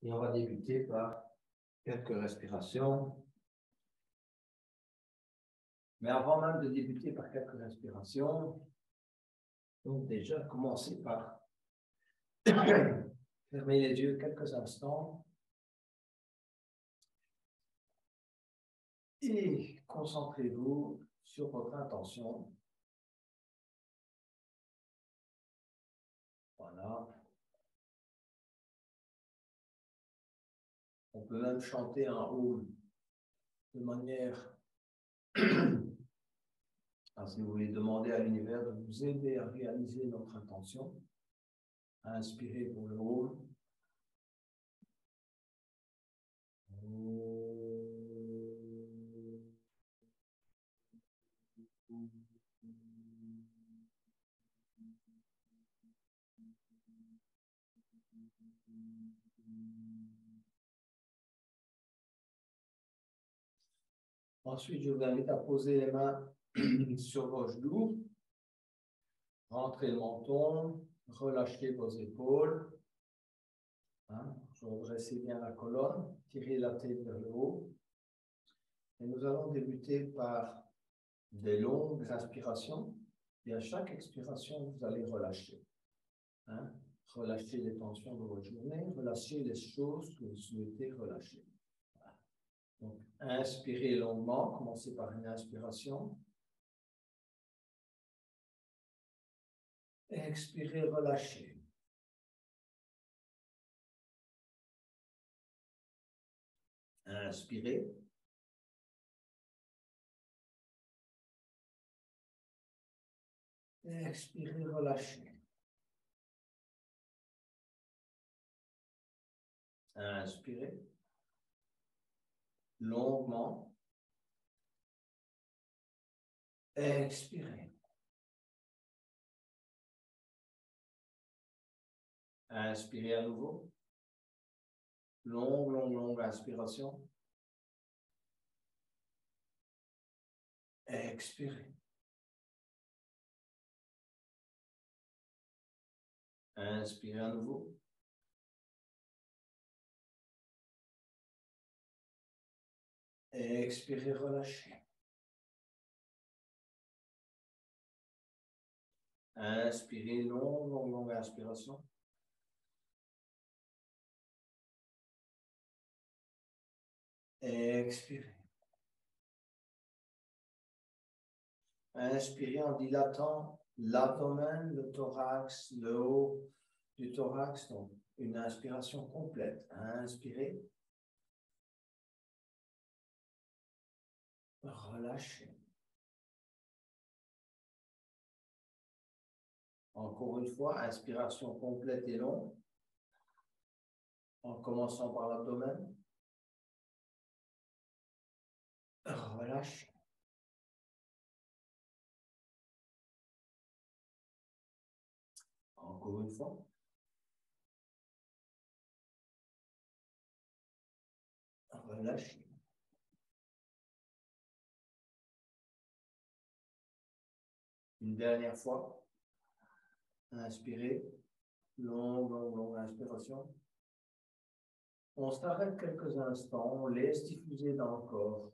Et on va débuter par quelques respirations. Mais avant même de débuter par quelques respirations, donc déjà commencez par fermer les yeux quelques instants et concentrez-vous sur votre intention. Voilà. On peut même chanter un hymne de manière si vous voulez demander à l'univers de vous aider à réaliser notre intention, à inspirer pour le hymne. Ensuite, je vous invite à poser les mains sur vos genoux, rentrez le menton, relâchez vos épaules, redressez bien la colonne, tirez la tête vers le haut. Et nous allons débuter par des longues inspirations. Et à chaque expiration, vous allez relâcher. Relâchez les tensions de votre journée, relâchez les choses que vous souhaitez relâcher. Voilà. Donc, inspirez longuement, commencez par une inspiration. Expirez, relâchez. Inspirez. Expirez, relâchez. Inspirez. Longuement. Expirez. Inspirez à nouveau. Longue inspiration. Expirez. Inspirez à nouveau. Expirez, relâchez. Inspirez, longue inspiration. Expirez. Inspirez en dilatant l'abdomen, le thorax, le haut du thorax. Donc, une inspiration complète. Inspirez. Relâchez. Encore une fois, inspiration complète et longue. En commençant par l'abdomen. Relâchez. Encore une fois. Relâchez. Une dernière fois. Inspirez. Longue inspiration. On s'arrête quelques instants. On laisse diffuser dans le corps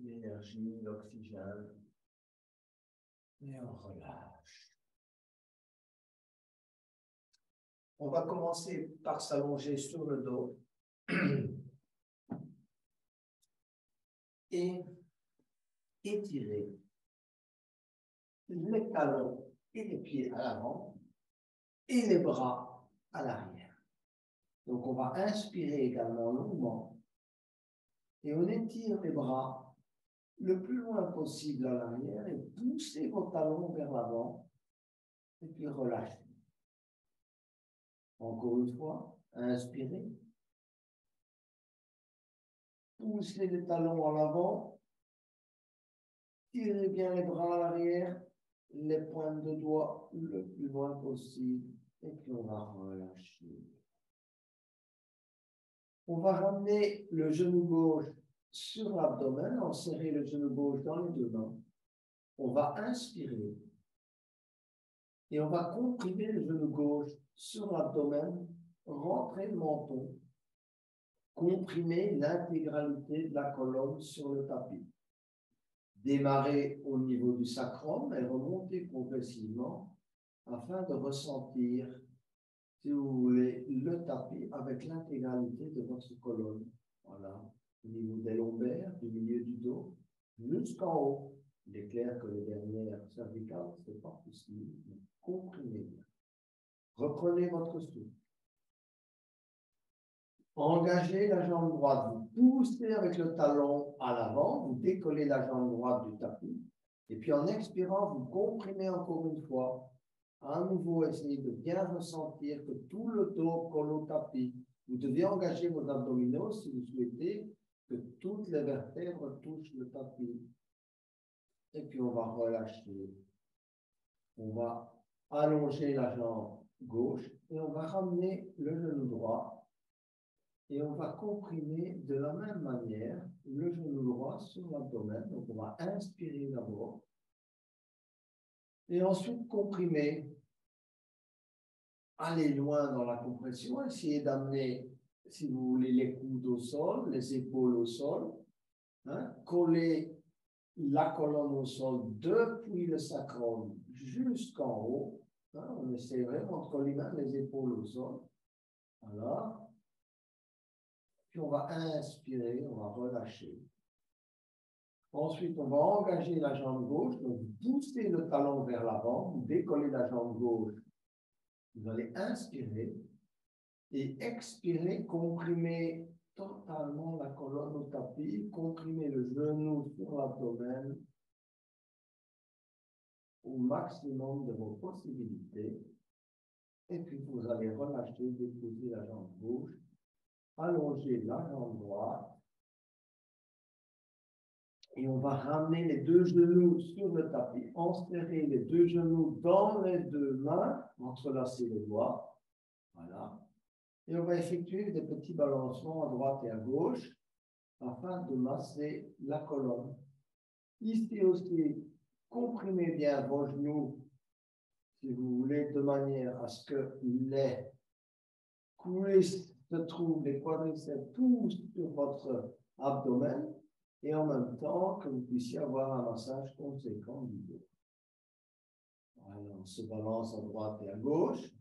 l'énergie, l'oxygène. Et on relâche. On va commencer par s'allonger sur le dos. Et étirer les talons et les pieds à l'avant et les bras à l'arrière. Donc, on va inspirer également longuement et on étire les bras le plus loin possible à l'arrière et poussez vos talons vers l'avant et puis relâchez. Encore une fois, inspirez. Poussez les talons en avant. Tirez bien les bras à l'arrière, les pointes de doigts le plus loin possible et puis on va relâcher. On va ramener le genou gauche sur l'abdomen, enserrer le genou gauche dans les deux mains. On va inspirer et on va comprimer le genou gauche sur l'abdomen, rentrer le menton comprimer l'intégralité de la colonne sur le tapis. Démarrer au niveau du sacrum et remonter progressivement afin de ressentir, si vous voulez, le tapis avec l'intégralité de votre colonne. Voilà, au niveau des lombaires, du milieu du dos, jusqu'en haut. Il est clair que les dernières cervicales, ce n'est pas possible, mais comprimez bien. Reprenez votre souffle. Engagez la jambe droite, vous poussez avec le talon à l'avant, vous décollez la jambe droite du tapis, et puis en expirant, vous comprimez encore une fois. À nouveau, essayez de bien ressentir que tout le dos colle au tapis. Vous devez engager vos abdominaux si vous souhaitez que toutes les vertèbres touchent le tapis. Et puis on va relâcher. On va allonger la jambe gauche et on va ramener le genou droit. Et on va comprimer de la même manière le genou droit sur l'abdomen. Donc, on va inspirer d'abord. Et ensuite, comprimer. Aller loin dans la compression. Essayez d'amener, si vous voulez, les coudes au sol, les épaules au sol. Hein, coller la colonne au sol depuis le sacrum jusqu'en haut. Hein, on essaie vraiment de coller les épaules au sol. Voilà. Puis on va inspirer, on va relâcher. Ensuite, on va engager la jambe gauche. Donc, vous poussez le talon vers l'avant, vous décollez la jambe gauche. Vous allez inspirer et expirer, comprimer totalement la colonne au tapis, comprimer le genou sur l'abdomen au maximum de vos possibilités. Et puis, vous allez relâcher, déposer la jambe gauche. Allonger la jambe droite et on va ramener les deux genoux sur le tapis, enserrer les deux genoux dans les deux mains, entrelacer les doigts, voilà, et on va effectuer des petits balancements à droite et à gauche afin de masser la colonne. Ici aussi, comprimez bien vos genoux, si vous voulez, de manière à ce que les cuisses se trouvent, les quadriceps tous sur votre abdomen et en même temps que vous puissiez avoir un massage conséquent du dos. Voilà, on se balance à droite et à gauche.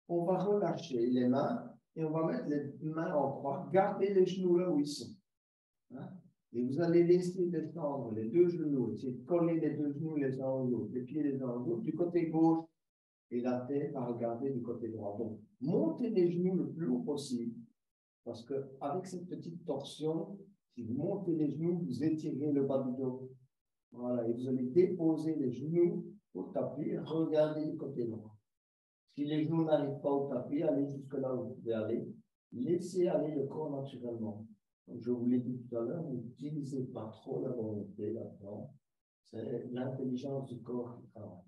On va relâcher les mains et on va mettre les mains en croix. Gardez les genoux là où ils sont. Hein? Et vous allez laisser descendre les deux genoux, essayer de coller les deux genoux les uns aux autres, les pieds les uns aux autres, du côté gauche et la tête va regarder du côté droit. Donc, montez les genoux le plus haut possible parce qu'avec cette petite torsion, si vous montez les genoux, vous étirez le bas du dos. Voilà, et vous allez déposer les genoux au tapis et regarder du côté droit. Si les genoux n'arrivent pas au tapis, allez jusque là où vous pouvez aller. Laissez aller le corps naturellement. Donc, je vous l'ai dit tout à l'heure, n'utilisez pas trop la volonté là-dedans. C'est l'intelligence du corps qui travaille.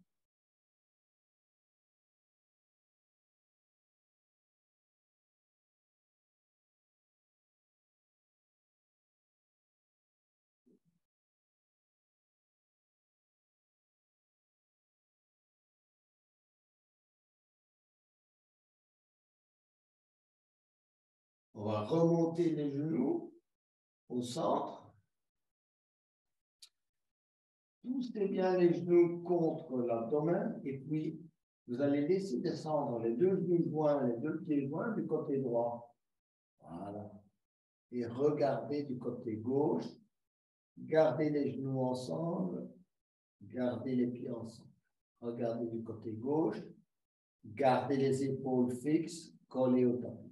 On va remonter les genoux au centre. Poussez bien les genoux contre l'abdomen et puis vous allez laisser descendre les deux genoux joints, les deux pieds joints du côté droit. Voilà. Et regardez du côté gauche. Gardez les genoux ensemble. Gardez les pieds ensemble. Regardez du côté gauche. Gardez les épaules fixes, collées au tapis.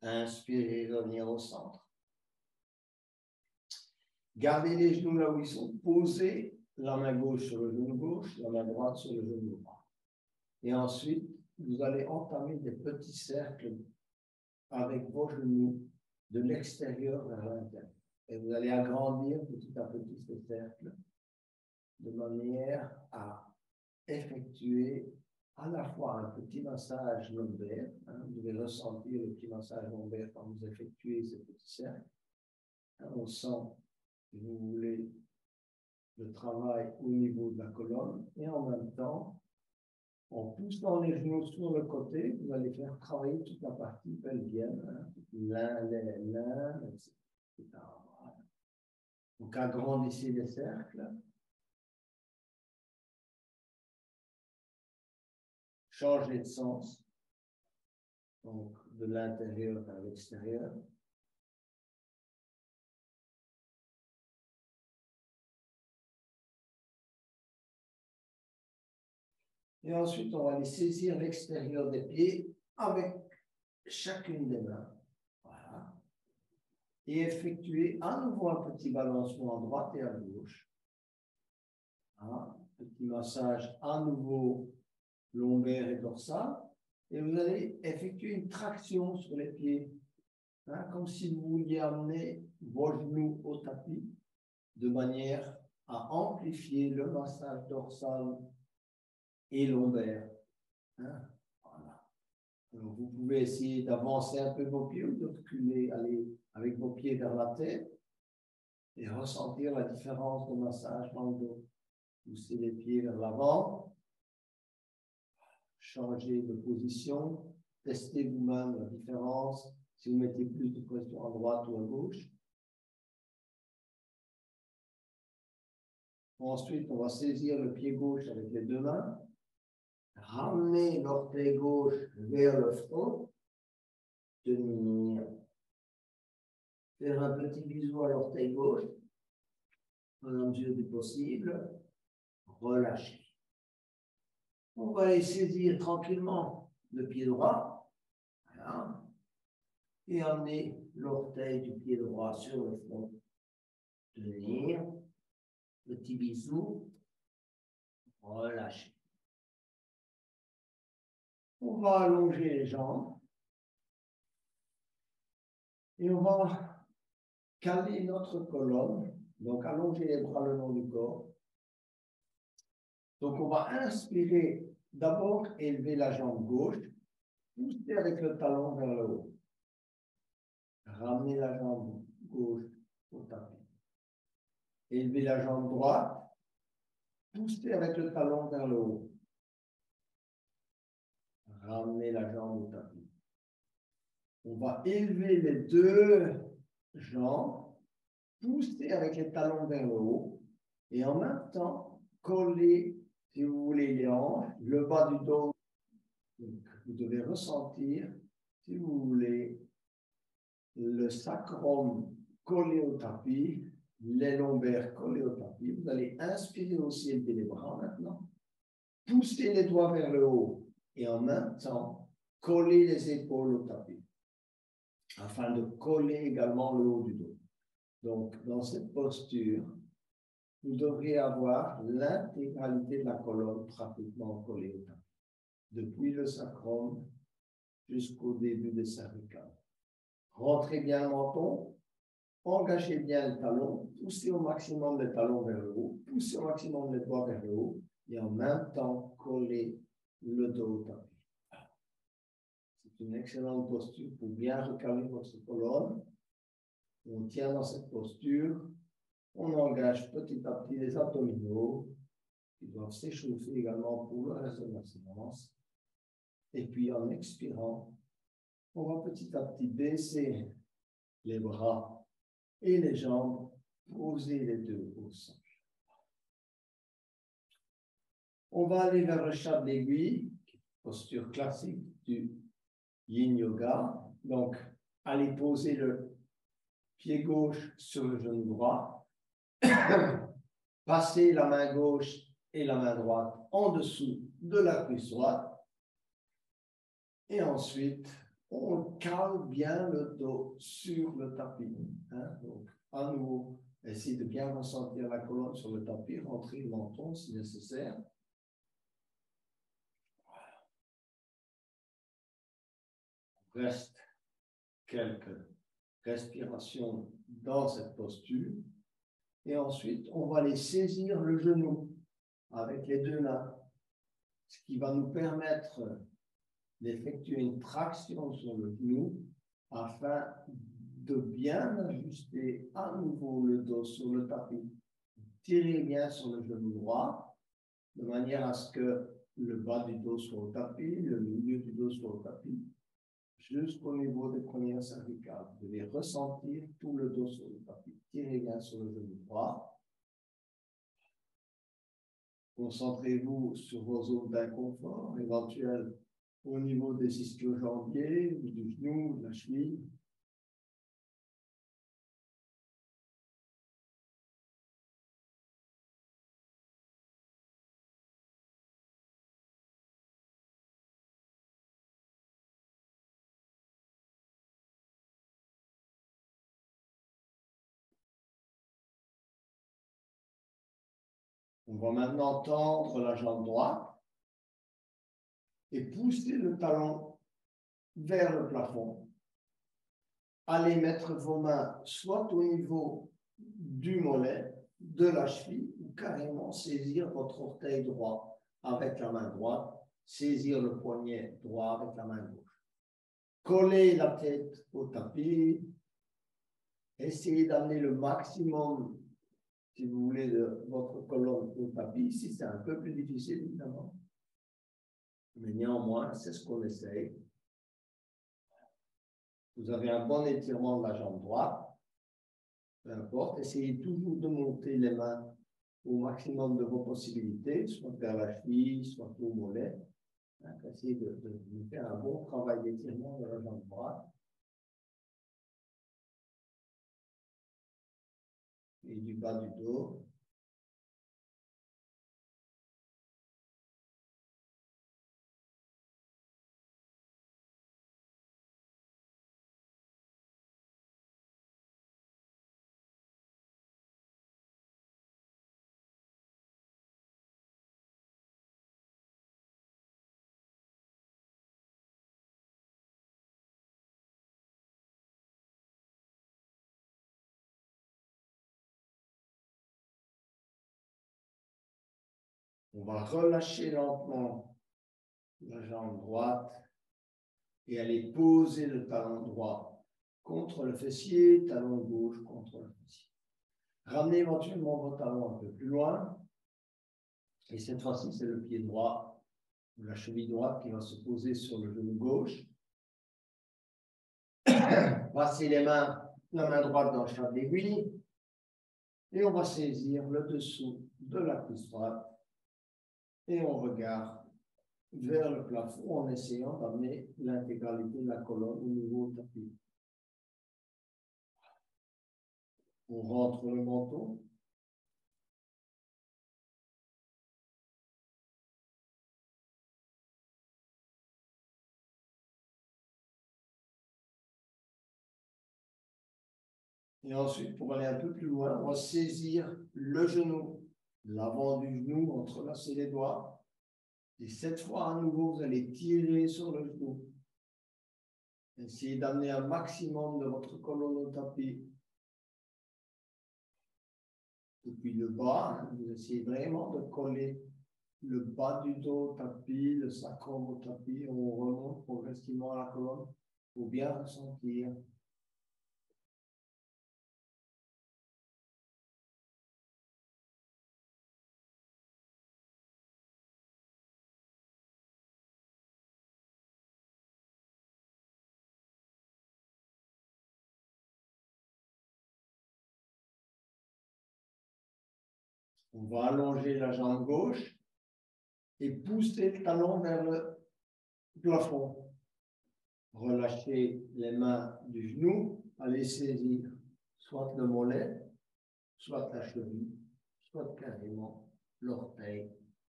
Inspirez, revenir au centre. Gardez les genoux là où ils sont. Posez la main gauche sur le genou gauche, la main droite sur le genou droit. Et ensuite, vous allez entamer des petits cercles avec vos genoux de l'extérieur vers l'intérieur. Et vous allez agrandir petit à petit ces cercles de manière à effectuer à la fois un petit massage lombaire. Vous devez ressentir le petit massage lombaire quand vous effectuez ces petits cercles. On sent que vous voulez le travail au niveau de la colonne et en même temps, en poussant les genoux sur le côté, vous allez faire travailler toute la partie pelvienne, l'un, etc. Donc, agrandissez les cercles. Changez de sens. Donc, de l'intérieur vers l'extérieur. Et ensuite, on va aller saisir l'extérieur des pieds avec chacune des mains. Voilà. Et effectuer à nouveau un petit balancement à droite et à gauche. Voilà. Petit massage à nouveau lombaire et dorsal. Et vous allez effectuer une traction sur les pieds. Comme si vous vouliez amener vos genoux au tapis de manière à amplifier le massage dorsal et lombaire. Voilà. Alors, vous pouvez essayer d'avancer un peu vos pieds ou de reculer, aller avec vos pieds vers la tête et ressentir la différence de massage dans le dos. Poussez les pieds vers l'avant, changez de position, testez vous-même la différence si vous mettez plus de pression à droite ou à gauche. Ensuite, on va saisir le pied gauche avec les deux mains. Ramener l'orteil gauche vers le front. Tenir. Faire un petit bisou à l'orteil gauche. Dans la mesure du possible. Relâcher. On va aller saisir tranquillement le pied droit. Voilà. Et amener l'orteil du pied droit sur le front. Tenir. Petit bisou. Relâcher. On va allonger les jambes. Et on va caler notre colonne. Donc, allonger les bras le long du corps. Donc, on va inspirer, d'abord élever la jambe gauche, pousser avec le talon vers le haut. Ramener la jambe gauche au tapis. Élever la jambe droite, pousser avec le talon vers le haut. Ramener la jambe au tapis. On va élever les deux jambes, pousser avec les talons vers le haut et en même temps coller, si vous voulez, les hanches, le bas du dos. Donc, vous devez ressentir, si vous voulez, le sacrum collé au tapis, les lombaires collés au tapis. Vous allez inspirer aussi, élever les bras maintenant, pousser les doigts vers le haut et en même temps coller les épaules au tapis afin de coller également le haut du dos. Donc, dans cette posture, vous devriez avoir l'intégralité de la colonne pratiquement collée au tapis, depuis le sacrum jusqu'au début des cervicales. Rentrez bien le menton, engagez bien le talon, poussez au maximum les talons vers le haut, poussez au maximum les doigts vers le haut et en même temps collez le dos au tapis. C'est une excellente posture pour bien recaler votre colonne. On tient dans cette posture. On engage petit à petit les abdominaux qui doivent s'échauffer également pour le reste de la séance. Et puis en expirant, on va petit à petit baisser les bras et les jambes, poser les deux au sol. On va aller vers le chat d'aiguille, posture classique du Yin Yoga. Donc, allez poser le pied gauche sur le genou droit. Passez la main gauche et la main droite en dessous de la cuisse droite. Et ensuite, on cale bien le dos sur le tapis. Donc, à nouveau, Essayez de bien ressentir la colonne sur le tapis, rentrez le menton si nécessaire. Reste quelques respirations dans cette posture. Et ensuite, on va aller saisir le genou avec les deux mains, ce qui va nous permettre d'effectuer une traction sur le genou afin de bien ajuster à nouveau le dos sur le tapis. Tirez bien sur le genou droit, de manière à ce que le bas du dos soit au tapis, le milieu du dos soit au tapis, jusqu'au niveau des premières cervicales. Vous devez ressentir tout le dos sur le tapis. Tirez bien sur le genou droit. Concentrez-vous sur vos zones d'inconfort éventuelles au niveau des ischio-jambiers, du genou, de la cheville. On va maintenant tendre la jambe droite et pousser le talon vers le plafond. Allez mettre vos mains soit au niveau du mollet, de la cheville, ou carrément saisir votre orteil droit avec la main droite, saisir le poignet droit avec la main gauche. Collez la tête au tapis, essayez d'amener le maximum, si vous voulez, de votre colonne au tapis. Ici, c'est un peu plus difficile, évidemment. Mais néanmoins, c'est ce qu'on essaye. Vous avez un bon étirement de la jambe droite. Peu importe, essayez toujours de monter les mains au maximum de vos possibilités, soit vers la cheville, soit au mollet. Essayez de faire un bon travail d'étirement de la jambe droite. Et du bas du dos. On va relâcher lentement la jambe droite et aller poser le talon droit contre le fessier, talon gauche contre le fessier. Ramenez éventuellement vos talons un peu plus loin. Et cette fois-ci, c'est le pied droit ou la cheville droite qui va se poser sur le genou gauche. Passez les mains, la main droite dans chaque aiguille. Et on va saisir le dessous de la cuisse droite. Et on regarde vers le plafond en essayant d'amener l'intégralité de la colonne au niveau du tapis. On rentre le menton. Et ensuite, pour aller un peu plus loin, on va saisir le genou, l'avant du genou, entrelacer les doigts. Et cette fois, à nouveau, vous allez tirer sur le genou. Essayez d'amener un maximum de votre colonne au tapis. Depuis le bas, vous essayez vraiment de coller le bas du dos au tapis, le sacrum au tapis. On remonte progressivement à la colonne pour bien ressentir. On va allonger la jambe gauche et pousser le talon vers le plafond. Relâchez les mains du genou, allez saisir soit le mollet, soit la cheville, soit carrément l'orteil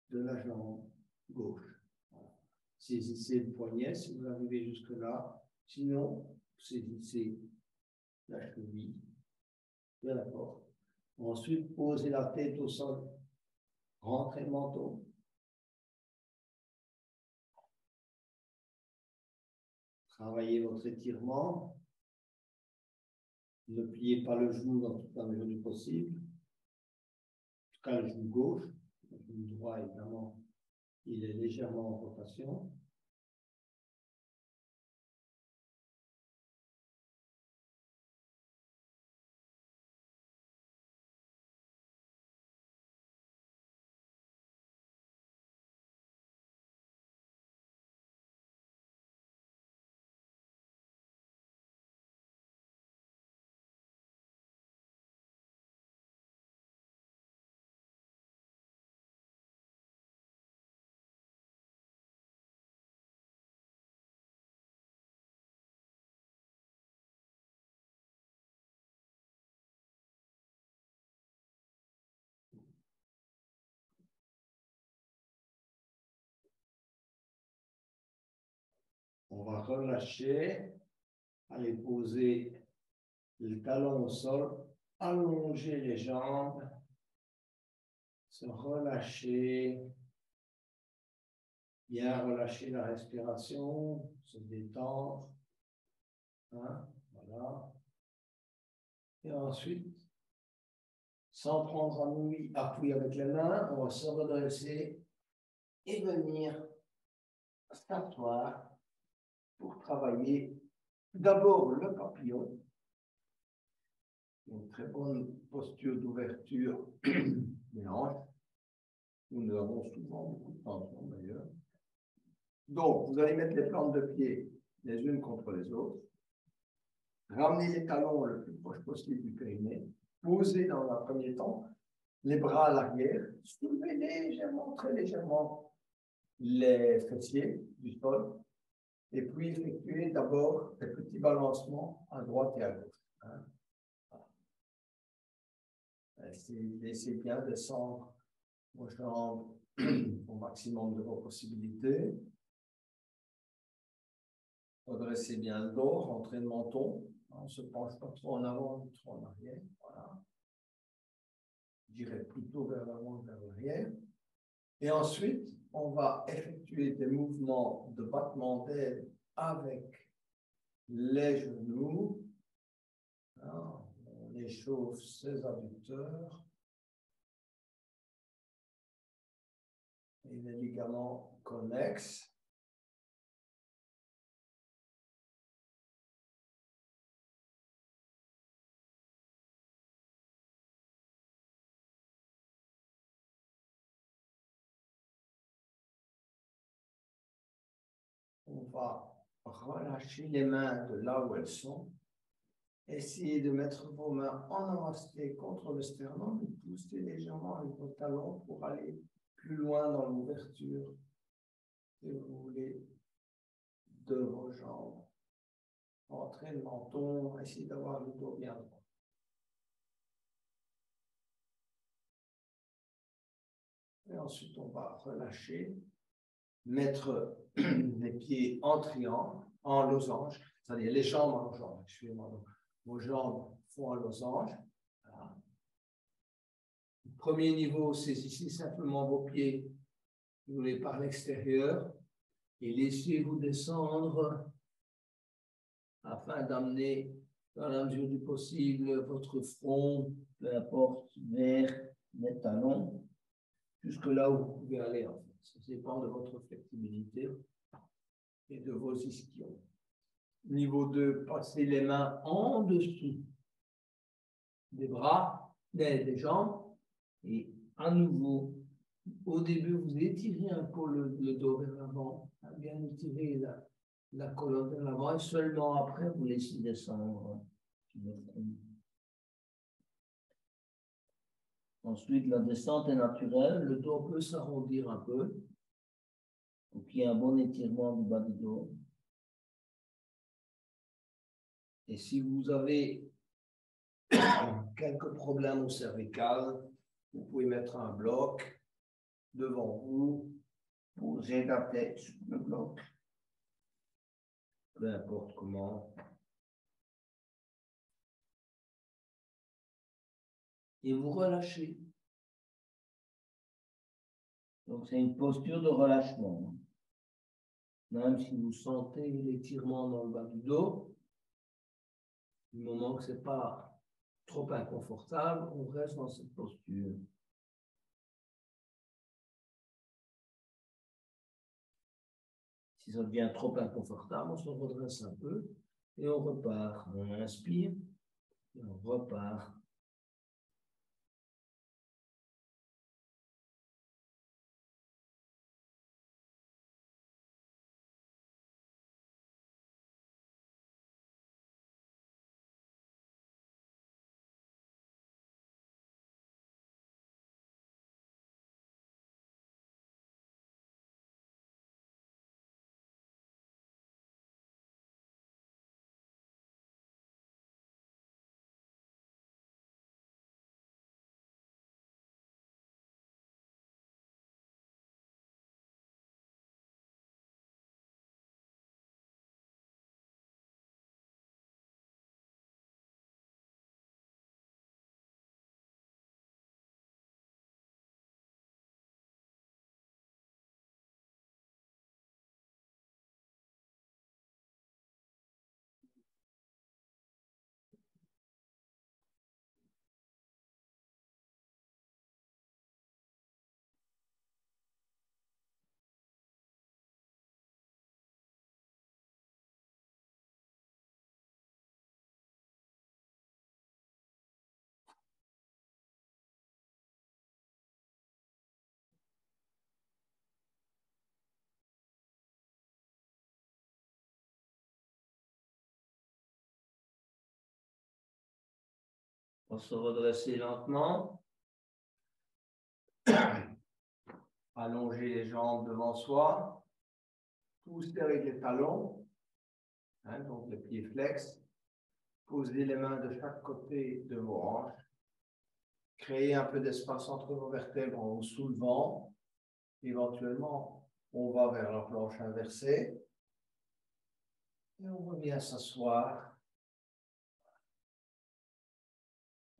de la jambe gauche. Voilà. Saisissez le poignet si vous arrivez jusque-là. Sinon, saisissez la cheville de la porte Ensuite, posez la tête au sol. Rentrez le menton. Travaillez votre étirement. Ne pliez pas le genou dans toute la mesure du possible. En tout cas, le genou gauche. Le genou droit, évidemment, il est légèrement en rotation. On va relâcher, aller poser le talon au sol, allonger les jambes, se relâcher, bien relâcher la respiration, se détendre. Hein, voilà. Et ensuite, sans prendre appui avec les mains, on va se redresser et venir s'asseoir pour travailler d'abord le papillon, une très bonne posture d'ouverture des hanches. Nous avons souvent beaucoup de tension d'ailleurs. Donc, vous allez mettre les plantes de pied les unes contre les autres. Ramenez les talons le plus proche possible du périnée. Posez dans un premier temps les bras à l'arrière. Soulevez légèrement, très légèrement les fessiers du sol. Et puis effectuez d'abord des petits balancements à droite et à gauche. Hein. Laissez bien descendre vos jambes au maximum de vos possibilités. Redressez bien le dos, rentrez le menton. On ne se penche pas trop en avant, trop en arrière. Voilà. Je dirais plutôt vers l'avant que vers l'arrière. Et ensuite, on va effectuer des mouvements de battement d'aile avec les genoux. Alors, on échauffe ses adducteurs et les ligaments connexes. On va relâcher les mains de là où elles sont. Essayez de mettre vos mains en namasté contre le sternum et poussez légèrement avec vos talons pour aller plus loin dans l'ouverture, si vous voulez, de vos jambes. Rentrez le menton, essayez d'avoir le dos bien droit. Et ensuite, on va relâcher, mettre les pieds en triangle, en losange, c'est-à-dire les jambes en losange. Excusez-moi. Vos jambes font un losange. Voilà. Le premier niveau, saisissez simplement vos pieds, vous voulez par l'extérieur, et laissez-vous descendre afin d'amener, dans la mesure du possible, votre front, peu importe, vers les talons, jusque là où vous pouvez aller, en fait. Ça dépend de votre flexibilité et de vos ischions. Niveau 2, passez les mains en dessous des bras, des jambes, et à nouveau, au début, vous étirez un peu le dos vers l'avant, bien étirer la colonne vers l'avant, et seulement après, vous laissez descendre le front. Ensuite, la descente est naturelle, le dos peut s'arrondir un peu, pour qu'il y ait un bon étirement du bas du dos. Et si vous avez quelques problèmes au cervical, vous pouvez mettre un bloc devant vous, poser la tête sur le bloc, peu importe comment. et vous relâchez. Donc, c'est une posture de relâchement. Même si vous sentez l'étirement dans le bas du dos, du moment que ce n'est pas trop inconfortable, on reste dans cette posture. Si ça devient trop inconfortable, on se redresse un peu et on repart. On inspire et on repart. On se redresse lentement. Allonger les jambes devant soi. Pousser avec les talons. Donc les pieds flex. Posez les mains de chaque côté de vos hanches. Créez un peu d'espace entre vos vertèbres en vous soulevant. Éventuellement, on va vers la planche inversée. Et on revient s'asseoir.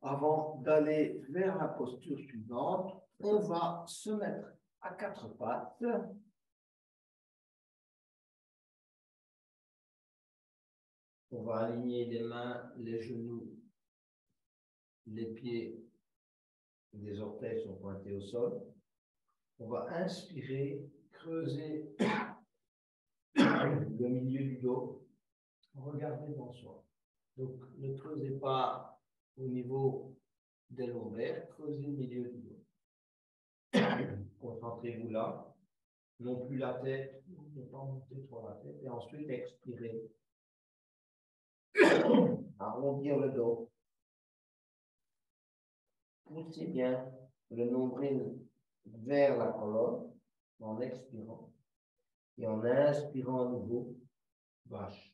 Avant d'aller vers la posture suivante, on va se mettre à quatre pattes. On va aligner les mains, les genoux, les pieds, les orteils sont pointés au sol. On va inspirer, creuser le milieu du dos. Regardez devant soi. Donc, ne creusez pas au niveau des lombaires, creusez le milieu du dos. Concentrez-vous là. Non plus la tête, ne pas monter trop la tête. Et ensuite, expirez. Arrondir le dos. Poussez bien le nombril vers la colonne en expirant. Et en inspirant à nouveau, vache.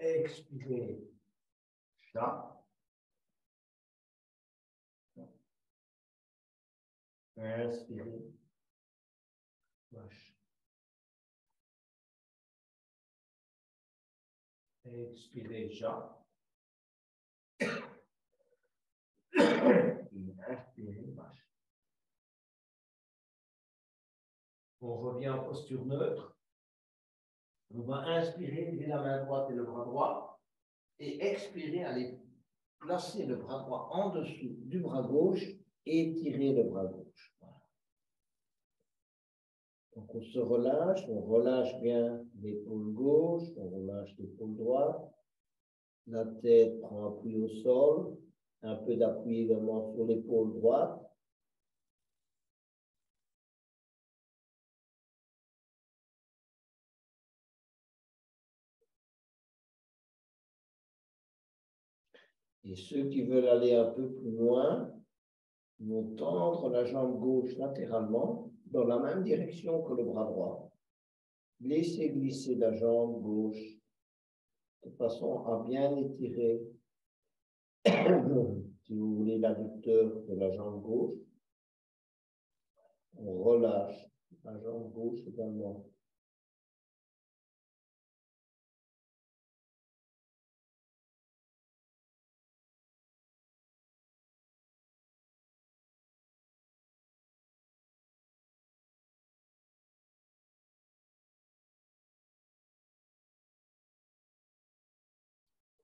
Expirez, chat. Inspirez, vache. Expirez, chat. Inspirez, vache. On revient en posture neutre. On va inspirer, lever la main droite et le bras droit. Et expirer, aller placer le bras droit en dessous du bras gauche et tirer le bras gauche. Voilà. Donc on se relâche, on relâche bien l'épaule gauche, on relâche l'épaule droite. La tête prend appui au sol, un peu d'appui également sur l'épaule droite. Et ceux qui veulent aller un peu plus loin vont tendre la jambe gauche latéralement dans la même direction que le bras droit. Laissez glisser la jambe gauche de façon à bien étirer, si vous voulez, l'adducteur de la jambe gauche. On relâche la jambe gauche également.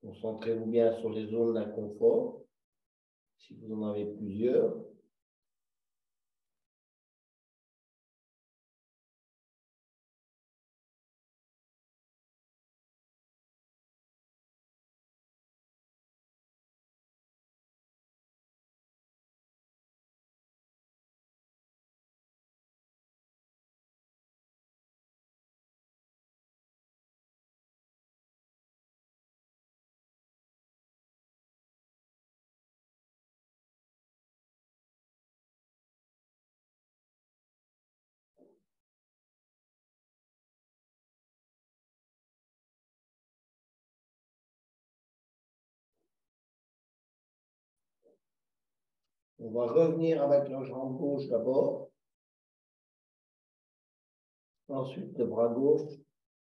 Concentrez-vous bien sur les zones d'inconfort, si vous en avez plusieurs. On va revenir avec la jambe gauche d'abord. Ensuite, le bras gauche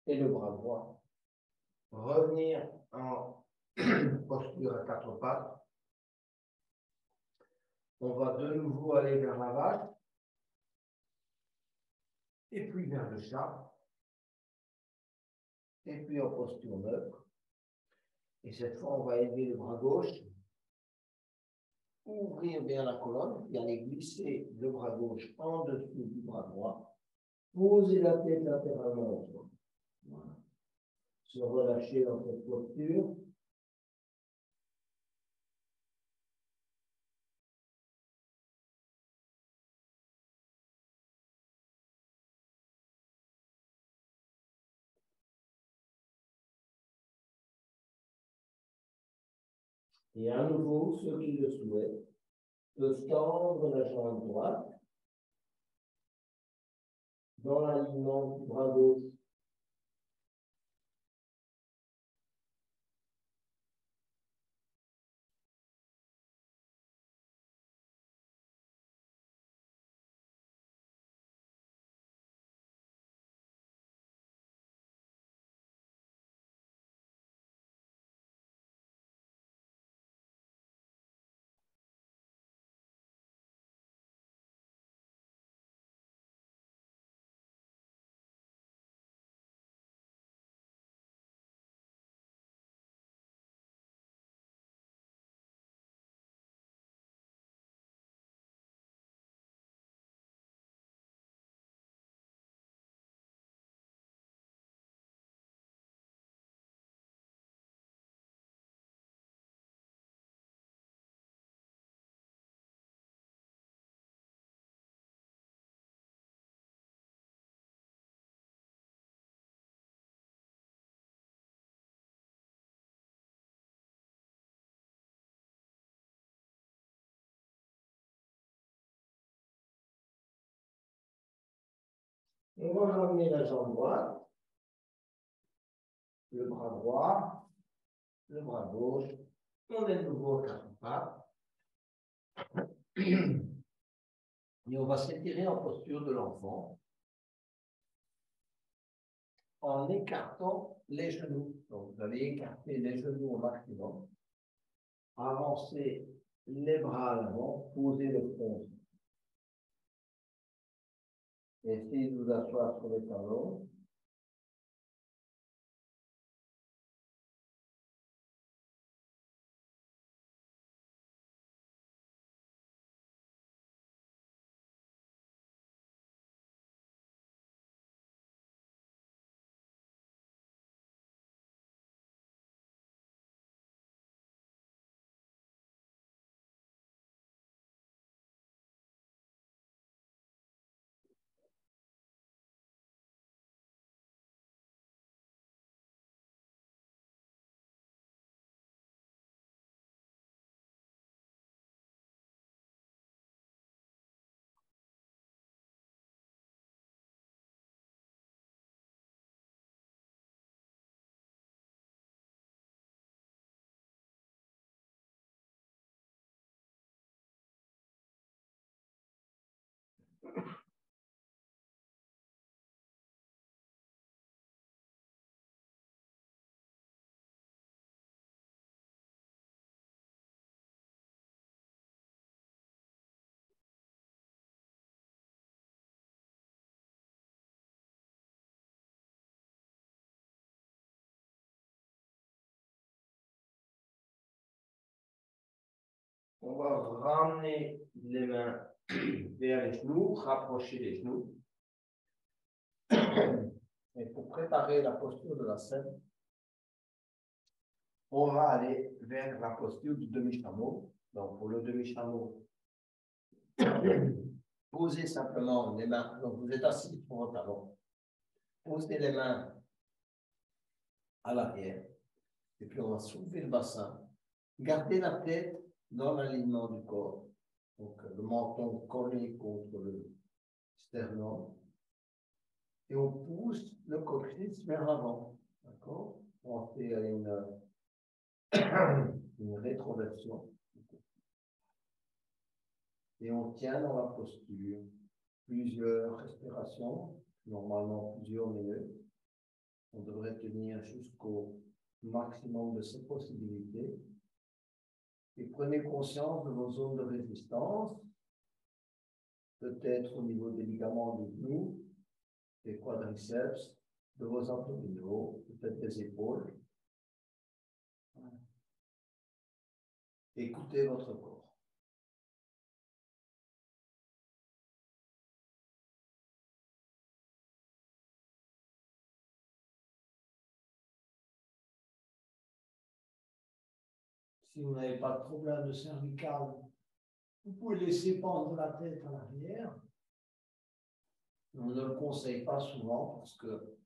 et le bras droit. Revenir en posture à quatre pattes. On va de nouveau aller vers la vache. Et puis vers le chat. Et puis en posture neutre. Et cette fois, on va élever le bras gauche. Ouvrir bien la colonne et aller glisser le bras gauche en dessous du bras droit. Poser la tête latéralement au sol. Voilà. Se relâcher dans cette posture. Et à nouveau, ceux qui le souhaitent peuvent tendre la jambe droite dans l'alignement du bras gauche. On va ramener la jambe droite, le bras droit, le bras gauche. On est de nouveau à quatre pattes. Et on va s'étirer en posture de l'enfant en écartant les genoux. Donc, vous allez écarter les genoux au maximum. Avancer les bras à l'avant, poser le front. Essayez de vous asseoir sur les talons. On va ramener les mains vers les genoux, rapprocher les genoux. Et pour préparer la posture de la scène, On va aller vers la posture du demi-chameau. Donc, pour le demi-chameau, posez simplement les mains. Donc, vous êtes assis sur vos talons. Posez les mains à l'arrière. Et puis, on va soulever le bassin. Gardez la tête dans l'alignement du corps. Donc, le menton collé contre le sternum. Et on pousse le coccyx vers l'avant. D'accord? On fait une rétroversion. Et on tient dans la posture plusieurs respirations, normalement plusieurs minutes. On devrait tenir jusqu'au maximum de ces possibilités. Et prenez conscience de vos zones de résistance, peut-être au niveau des ligaments du genou, des quadriceps, de vos abdominaux, peut-être des épaules. Écoutez votre corps. Si vous n'avez pas de problème de cervical, vous pouvez laisser pendre la tête à l'arrière. On ne le conseille pas souvent parce que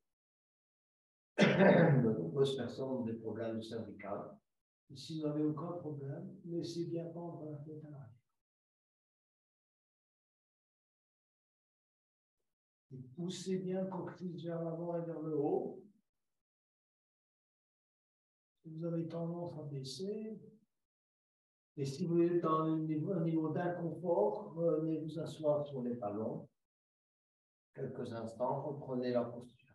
de nombreuses personnes ont des problèmes de cervical. Et si vous n'avez aucun problème, laissez bien pendre la tête à l'arrière. Et poussez bien le coccyx vers l'avant et vers le haut. Si vous avez tendance à baisser, et si vous êtes dans un niveau d'inconfort, venez vous asseoir sur les talons. Quelques instants, reprenez la posture.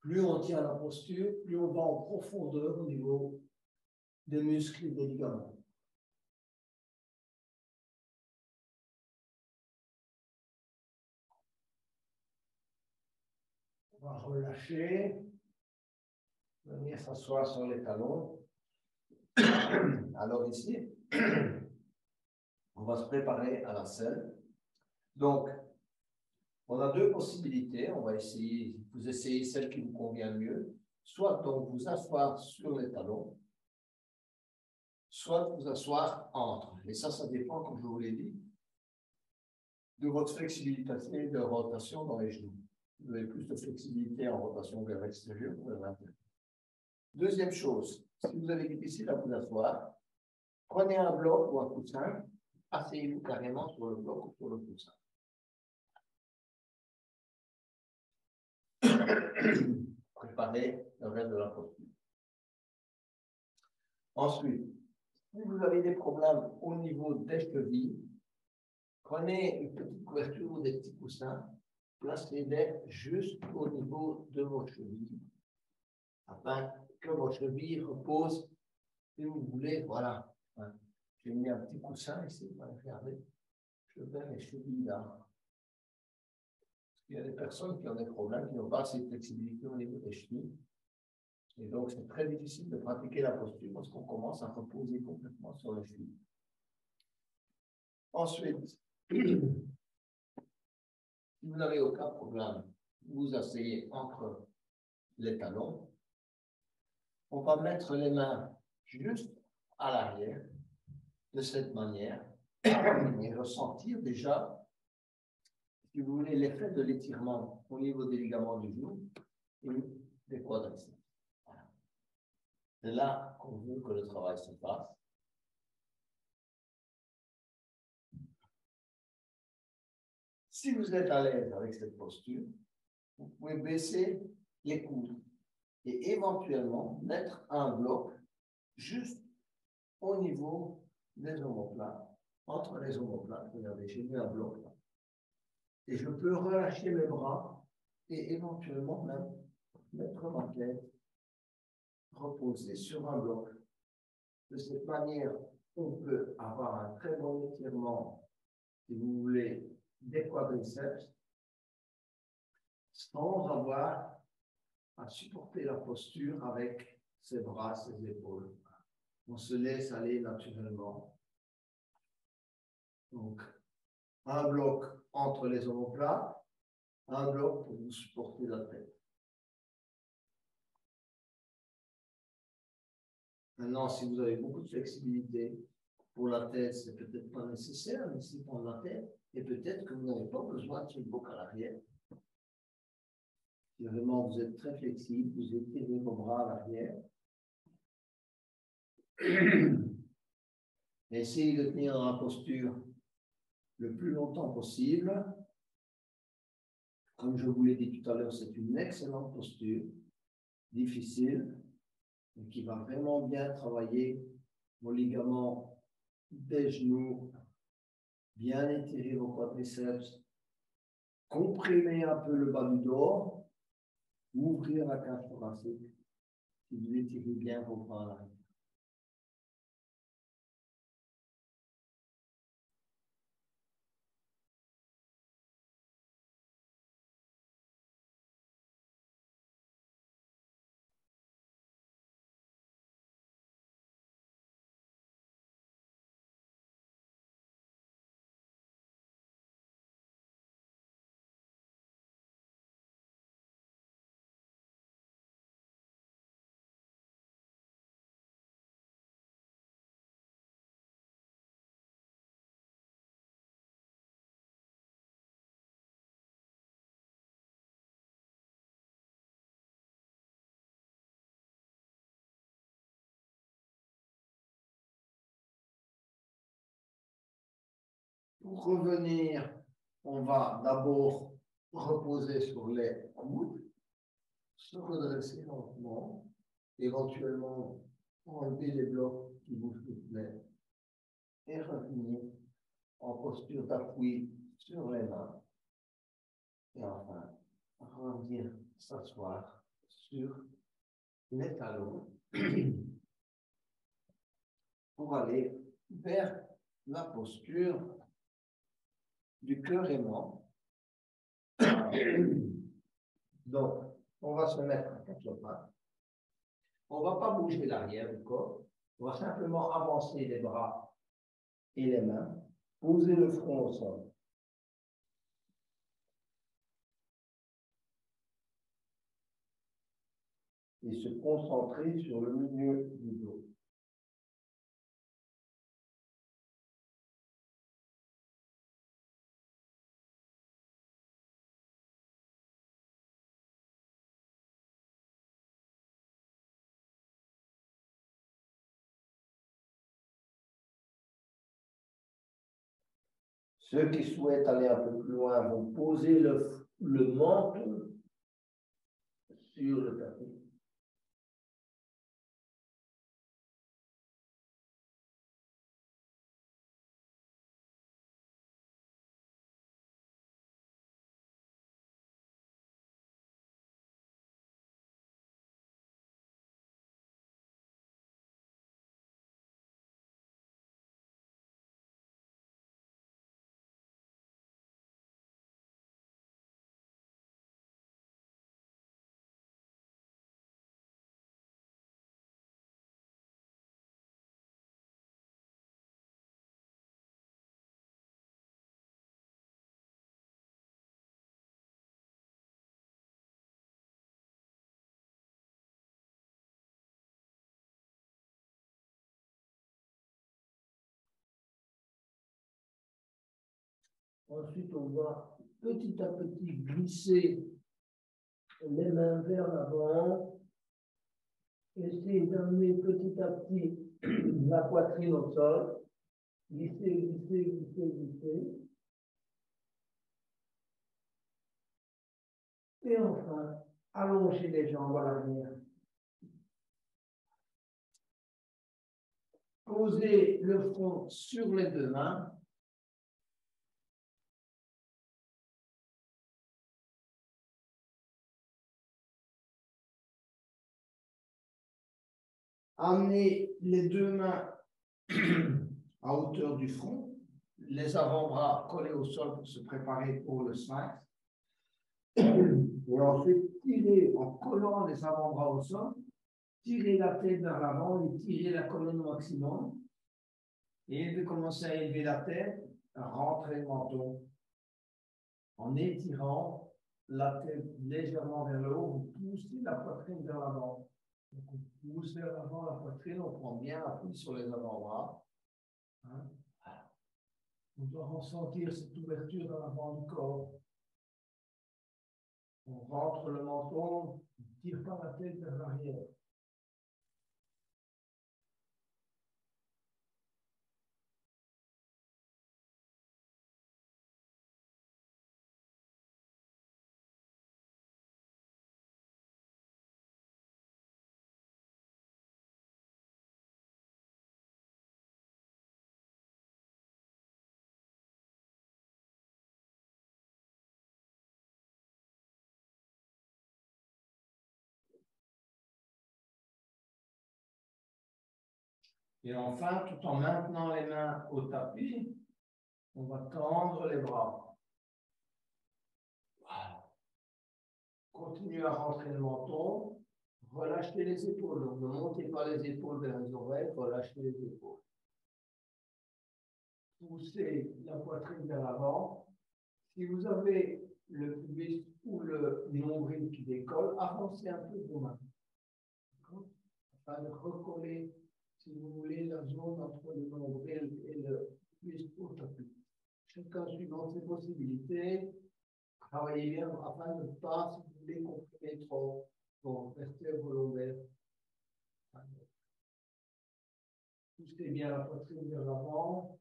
Plus on tient la posture, plus on va en profondeur au niveau des muscles et des ligaments. On va relâcher, Venir s'asseoir sur les talons. Alors ici, on va se préparer à la selle. Donc, on a deux possibilités. On va essayer, vous essayez celle qui vous convient le mieux. Soit donc vous asseoir sur les talons, soit vous asseoir entre. Et ça dépend, comme je vous l'ai dit, de votre flexibilité et de rotation dans les genoux. Vous avez plus de flexibilité en rotation vers l'extérieur que vers l'intérieur. Deuxième chose, si vous avez difficile à vous asseoir, prenez un bloc ou un coussin, asseyez-vous carrément sur le bloc ou sur le coussin. Préparez le reste de la posture. Ensuite, si vous avez des problèmes au niveau des chevilles, prenez une petite couverture ou des petits coussins, placez-les juste au niveau de vos chevilles, afin que vos chevilles reposent, si vous voulez, voilà. J'ai mis un petit coussin ici, regardez, je mets mes chevilles là. Il y a des personnes qui ont des problèmes, qui n'ont pas assez de flexibilité au niveau des chevilles. Et donc, c'est très difficile de pratiquer la posture parce qu'on commence à reposer complètement sur les chevilles. Ensuite, si vous n'avez aucun problème, vous asseyez entre les talons. On va mettre les mains juste à l'arrière, de cette manière, et ressentir déjà, si vous voulez, l'effet de l'étirement au niveau des ligaments du genou et des quadriceps. Voilà. C'est là qu'on veut que le travail se fasse. Si vous êtes à l'aise avec cette posture, vous pouvez baisser les coudes et éventuellement mettre un bloc juste au niveau des omoplates, entre les omoplates. Regardez, j'ai mis un bloc là. Et je peux relâcher mes bras et éventuellement même mettre ma tête reposée sur un bloc. De cette manière, on peut avoir un très bon étirement, si vous voulez, des quadriceps, sans avoir à supporter la posture avec ses bras, ses épaules. On se laisse aller naturellement. Donc, un bloc entre les omoplates, un bloc pour vous supporter la tête. Maintenant, si vous avez beaucoup de flexibilité pour la tête, c'est peut-être pas nécessaire, mais si pour la tête, et peut-être que vous n'avez pas besoin de ce bloc à l'arrière. Si vraiment vous êtes très flexible, vous étirez vos bras à l'arrière. Essayez de tenir dans la posture le plus longtemps possible. Comme je vous l'ai dit tout à l'heure, c'est une excellente posture, difficile, mais qui va vraiment bien travailler vos ligaments des genoux, bien étirer vos quadriceps, comprimer un peu le bas du dos, ouvrir la cage thoracique, si vous étirez bien vos bras à l'arrière. Pour revenir, on va d'abord reposer sur les coudes, se redresser lentement, éventuellement enlever les blocs qui vous soufflent et revenir en posture d'appui sur les mains. Et enfin, revenir s'asseoir sur les talons pour aller vers la posture du cœur aimant. Donc, on va se mettre à quatre pattes. On ne va pas bouger l'arrière du corps. On va simplement avancer les bras et les mains, poser le front au sol. Et se concentrer sur le milieu du dos. Ceux qui souhaitent aller un peu plus loin vont poser le menton sur le tapis. Ensuite, on va petit à petit glisser les mains vers l'avant. Essayez d'amener petit à petit la poitrine au sol. Glisser, glisser, glisser, glisser. Et enfin, allonger les jambes à l'arrière. Posez le front sur les deux mains. Amenez les deux mains à hauteur du front, les avant-bras collés au sol pour se préparer pour le sphinx. Et ensuite, tirez en collant les avant-bras au sol, tirez la tête vers l'avant et tirez la colonne au maximum. Et de commencer à élever la tête, à rentrer le menton. En étirant la tête légèrement vers le haut, vous poussez la poitrine vers l'avant. Donc, on pousse vers l'avant la poitrine, on prend bien appui sur les avant-bras. Hein? Voilà. On doit ressentir cette ouverture dans l'avant du corps. On rentre le menton, on ne tire pas la tête vers l'arrière. Et enfin, tout en maintenant les mains au tapis, on va tendre les bras. Voilà. Continuez à rentrer le menton. Relâchez les épaules. Donc, ne montez pas les épaules vers les oreilles, relâchez les épaules. Poussez la poitrine vers l'avant. Si vous avez le pubis ou le nombril qui décolle, avancez un peu vos mains. Afin de recoller, si vous voulez, la zone entre le nombril et le pubis au tapis. Chacun suivant ses possibilités, travaillez bien afin de ne pas, si vous voulez, comprimer trop vos vertèbres lombaires. Poussez bien la poitrine vers l'avant,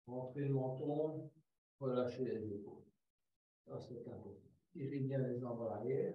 rentrez le menton, relâchez les épaules. Ça, c'est important. Tirez bien les jambes à l'arrière.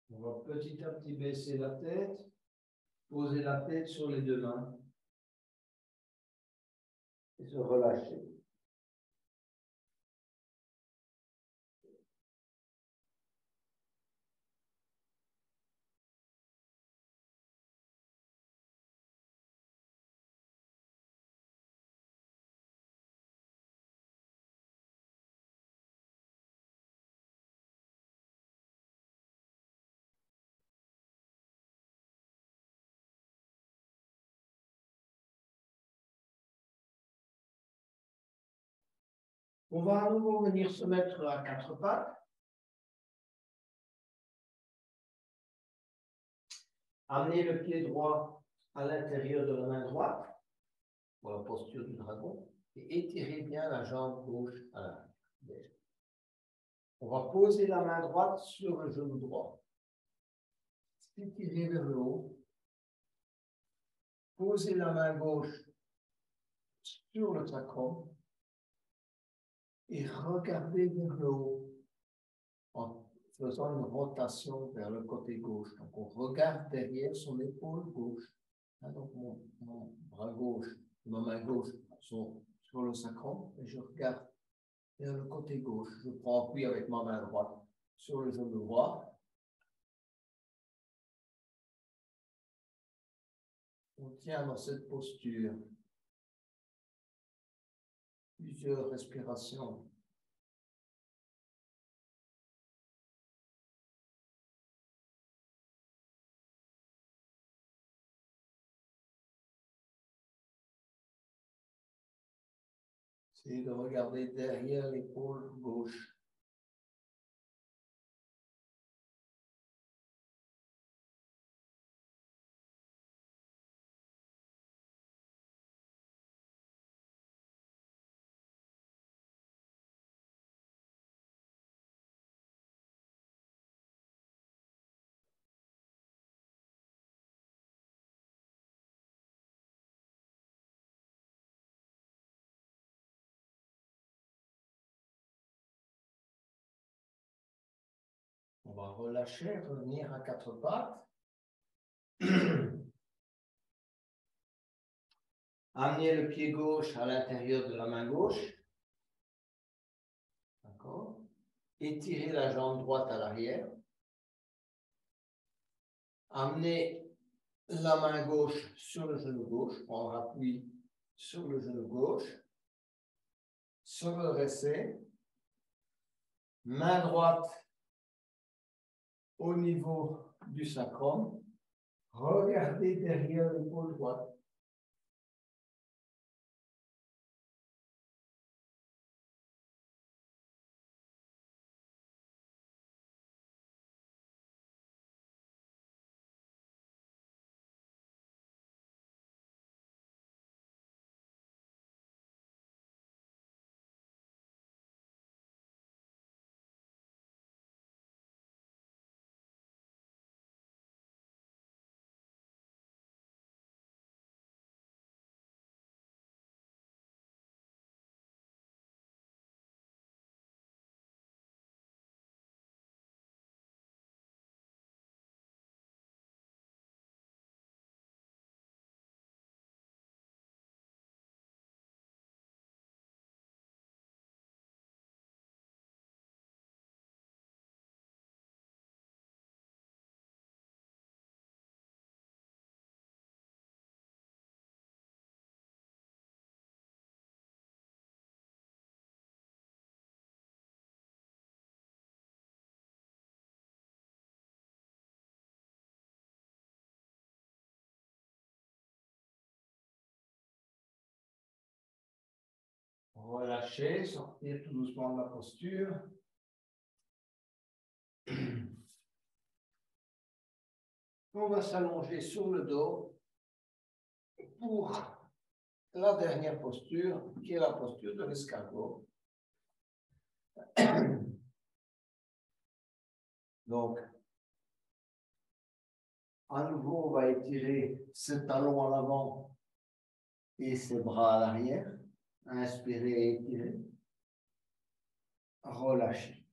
On va petit à petit baisser la tête, poser la tête sur les deux mains et se relâcher. On va à nouveau venir se mettre à quatre pattes. Amenez le pied droit à l'intérieur de la main droite, pour la posture du dragon, et étirez bien la jambe gauche à l'arrière. On va poser la main droite sur le genou droit. Étirez vers le haut. Posez la main gauche sur le sacrum et regardez vers le haut en faisant une rotation vers le côté gauche. Donc, on regarde derrière son épaule gauche. Donc, mon bras gauche, ma main gauche sont sur le sacrum et je regarde vers le côté gauche. Je prends appui avec ma main droite sur le genou droit. On tient dans cette posture plusieurs respirations. Essayez de regarder derrière l'épaule gauche. On va relâcher, revenir à quatre pattes. Amener le pied gauche à l'intérieur de la main gauche. D'accord? Étirer la jambe droite à l'arrière. Amener la main gauche sur le genou gauche, prendre appui sur le genou gauche. Se redresser. Main droite au niveau du sacrum. Regardez derrière l'épaule droite. Relâchez, sortir tout doucement de la posture. On va s'allonger sur le dos pour la dernière posture, qui est la posture de l'escargot. Donc, à nouveau, on va étirer ce talon à l'avant et ses bras à l'arrière. Inspirez et étirez. Relâchez.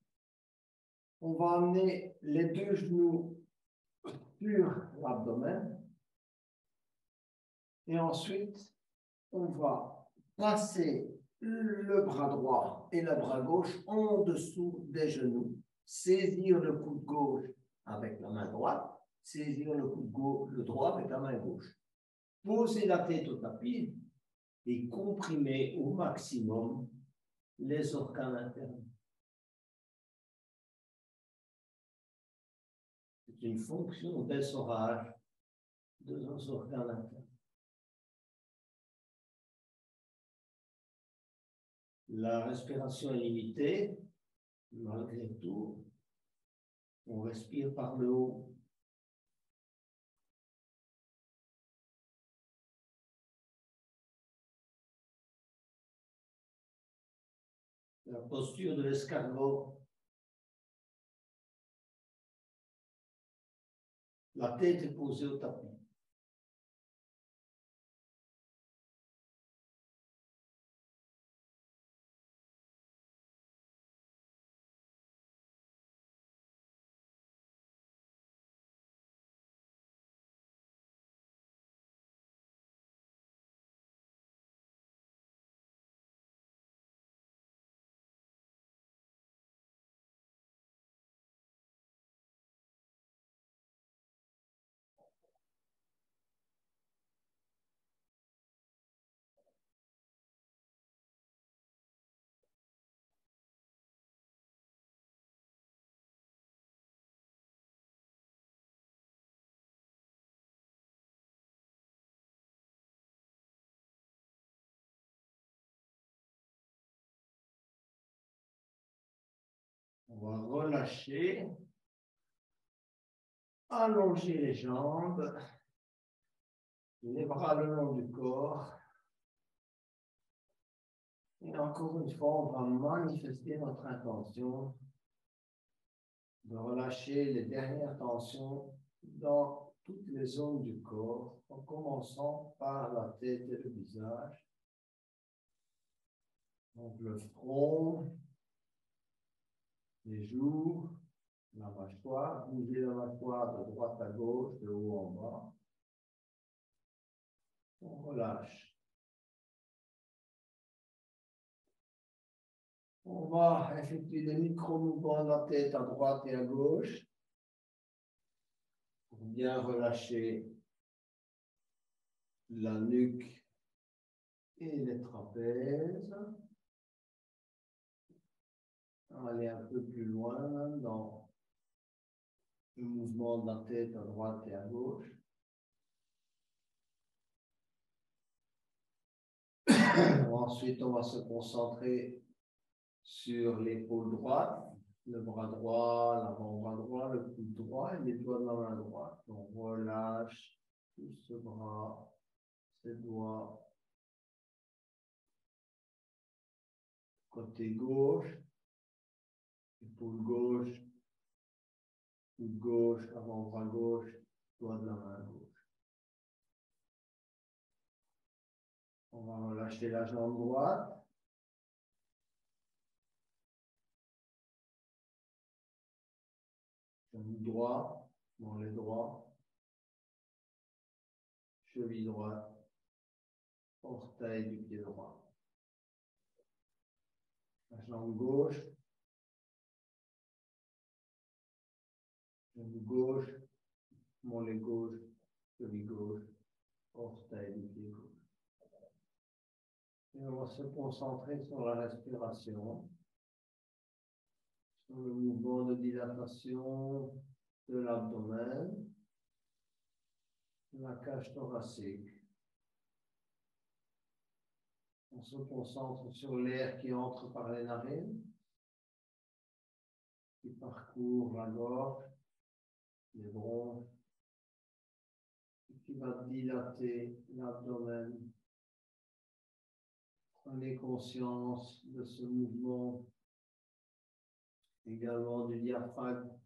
On va amener les deux genoux sur l'abdomen. Et ensuite, on va passer le bras droit et le bras gauche en dessous des genoux. Saisir le coude gauche avec la main droite. Saisir le coude le droit avec la main gauche. Posez la tête au tapis et comprimez au maximum les organes internes. C'est une fonction d'essorage de nos organes internes. La respiration est limitée, malgré tout, on respire par le haut. La posture de l'escargot. La tête est posée au tapis. va relâcher, allonger les jambes, les bras le long du corps. Et encore une fois, on va manifester notre intention de relâcher les dernières tensions dans toutes les zones du corps, en commençant par la tête et le visage. Donc le front, les joues, la mâchoire, bouger la mâchoire de droite à gauche, de haut en bas. On relâche. On va effectuer des micro-mouvements de la tête à droite et à gauche pour bien relâcher la nuque et les trapèzes. Aller un peu plus loin dans le mouvement de la tête à droite et à gauche. Ensuite, on va se concentrer sur l'épaule droite, le bras droit, l'avant-bras droit, le coude droit et les doigts de la main droite. On relâche tout ce bras, ces doigts. Côté gauche, épaule gauche, coude gauche, avant-bras gauche, doigt de la main gauche. On va relâcher la jambe droite. Genou droit, mollet droit, cheville droite, orteil du pied droit. La jambe gauche, genou gauche, mollet gauche, cheville gauche, orteil du pied gauche. Et on va se concentrer sur la respiration, sur le mouvement de dilatation de l'abdomen, de la cage thoracique. On se concentre sur l'air qui entre par les narines, qui parcourt la gorge, les bronches, et qui va dilater l'abdomen. Prenez conscience de ce mouvement, également du diaphragme.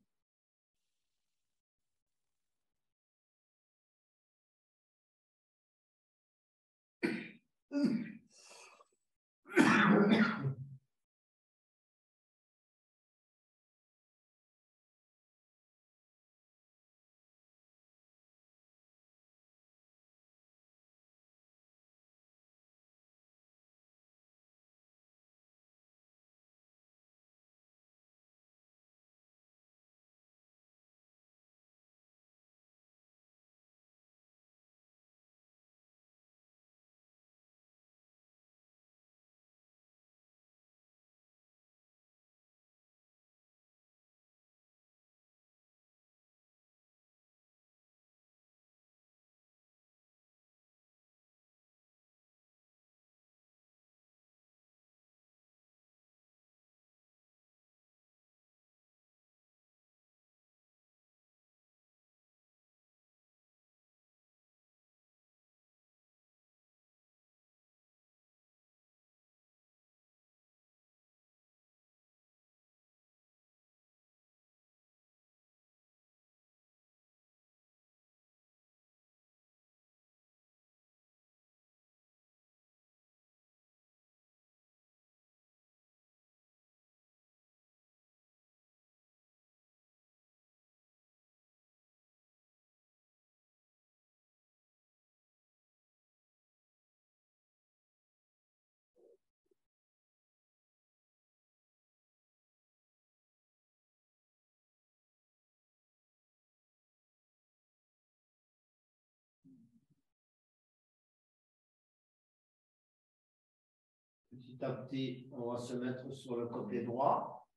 Petit à petit, on va se mettre sur le côté droit.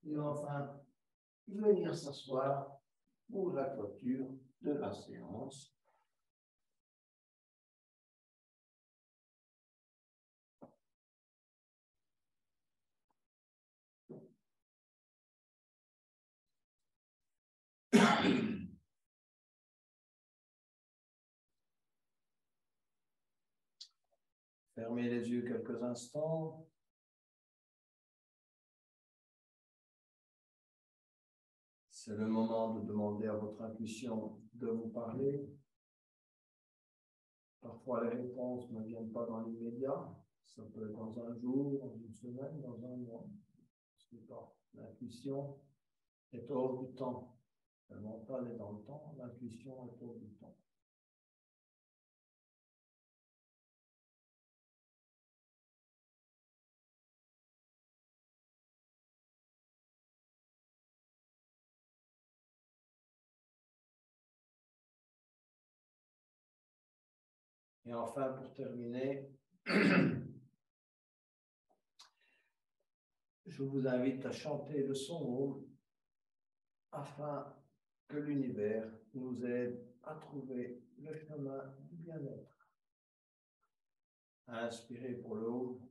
Et enfin, venir s'asseoir pour la clôture de la séance. Fermez les yeux quelques instants. C'est le moment de demander à votre intuition de vous parler. Parfois, les réponses ne viennent pas dans l'immédiat. Ça peut être dans un jour, dans une semaine, dans un mois. L'intuition est hors du temps. Le mental est dans le temps, l'intuition est hors du temps. Et enfin, pour terminer, je vous invite à chanter le son Om afin que l'univers nous aide à trouver le chemin du bien-être. Inspirez pour le Om.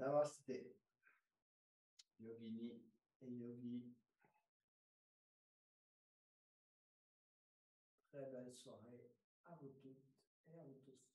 Namaste, Yogini et Yogi. Très belle soirée à vous toutes et à vous tous.